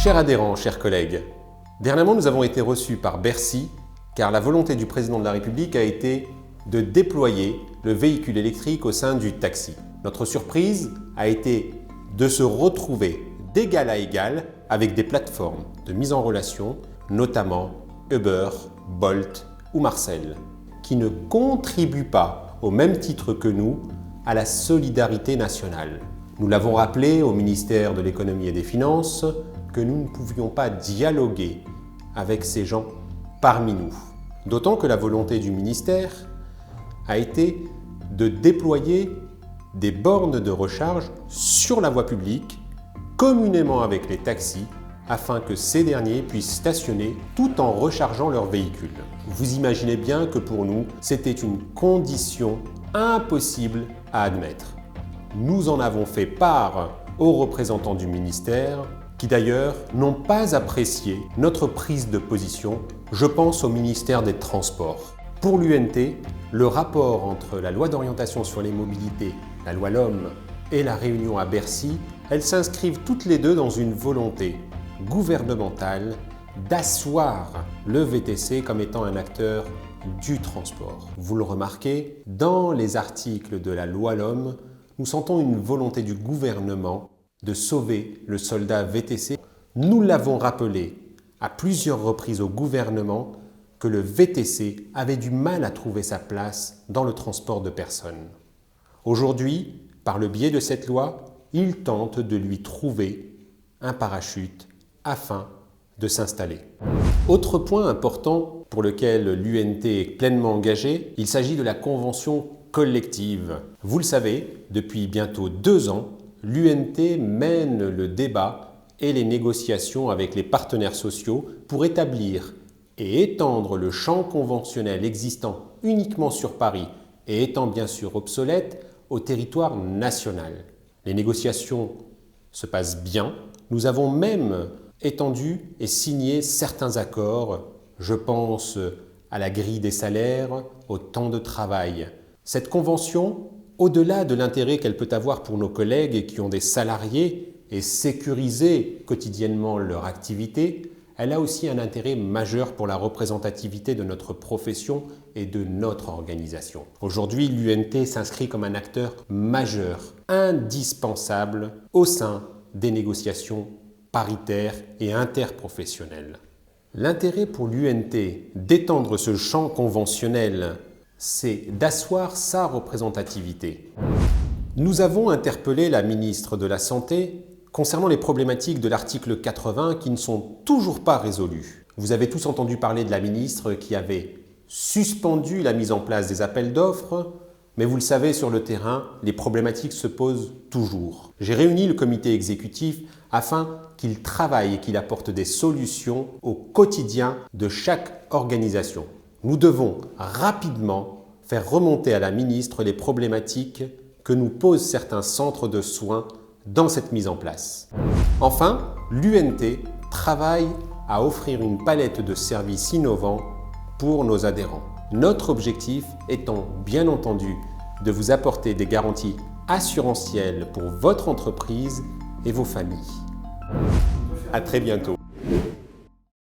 Chers adhérents, chers collègues, dernièrement nous avons été reçus par Bercy car la volonté du président de la République a été de déployer le véhicule électrique au sein du taxi. Notre surprise a été de se retrouver d'égal à égal avec des plateformes de mise en relation, notamment Uber, Bolt ou Marcel, qui ne contribuent pas au même titre que nous à la solidarité nationale. Nous l'avons rappelé au ministère de l'économie et des finances que nous ne pouvions pas dialoguer avec ces gens parmi nous. D'autant que la volonté du ministère a été de déployer des bornes de recharge sur la voie publique, communément avec les taxis, afin que ces derniers puissent stationner tout en rechargeant leur véhicule. Vous imaginez bien que pour nous, c'était une condition impossible à admettre. Nous en avons fait part aux représentants du ministère, qui d'ailleurs n'ont pas apprécié notre prise de position, je pense au ministère des Transports. Pour l'UNT, le rapport entre la loi d'orientation sur les mobilités, la loi LOM et la réunion à Bercy, elles s'inscrivent toutes les deux dans une volonté gouvernementale d'asseoir le VTC comme étant un acteur du transport. Vous le remarquez, dans les articles de la loi LOM, nous sentons une volonté du gouvernement de sauver le soldat VTC. Nous l'avons rappelé à plusieurs reprises au gouvernement que le VTC avait du mal à trouver sa place dans le transport de personnes. Aujourd'hui, par le biais de cette loi, il tente de lui trouver un parachute afin de s'installer. Autre point important pour lequel l'UNT est pleinement engagée, il s'agit de la convention collective. Vous le savez, depuis bientôt 2 ans, l'UNT mène le débat et les négociations avec les partenaires sociaux pour établir et étendre le champ conventionnel existant uniquement sur Paris et étant bien sûr obsolète au territoire national. Les négociations se passent bien. Nous avons même étendu et signé certains accords. Je pense à la grille des salaires, au temps de travail. Cette convention, au-delà de l'intérêt qu'elle peut avoir pour nos collègues qui ont des salariés et sécuriser quotidiennement leur activité, elle a aussi un intérêt majeur pour la représentativité de notre profession et de notre organisation. Aujourd'hui, l'UNT s'inscrit comme un acteur majeur, indispensable au sein des négociations paritaires et interprofessionnelles. L'intérêt pour l'UNT d'étendre ce champ conventionnel, c'est d'asseoir sa représentativité. Nous avons interpellé la ministre de la Santé concernant les problématiques de l'article 80 qui ne sont toujours pas résolues. Vous avez tous entendu parler de la ministre qui avait suspendu la mise en place des appels d'offres, mais vous le savez, sur le terrain, les problématiques se posent toujours. J'ai réuni le comité exécutif afin qu'il travaille et qu'il apporte des solutions au quotidien de chaque organisation. Nous devons rapidement faire remonter à la ministre les problématiques que nous posent certains centres de soins dans cette mise en place. Enfin, l'UNT travaille à offrir une palette de services innovants pour nos adhérents. Notre objectif étant bien entendu de vous apporter des garanties assurantielles pour votre entreprise et vos familles. À très bientôt.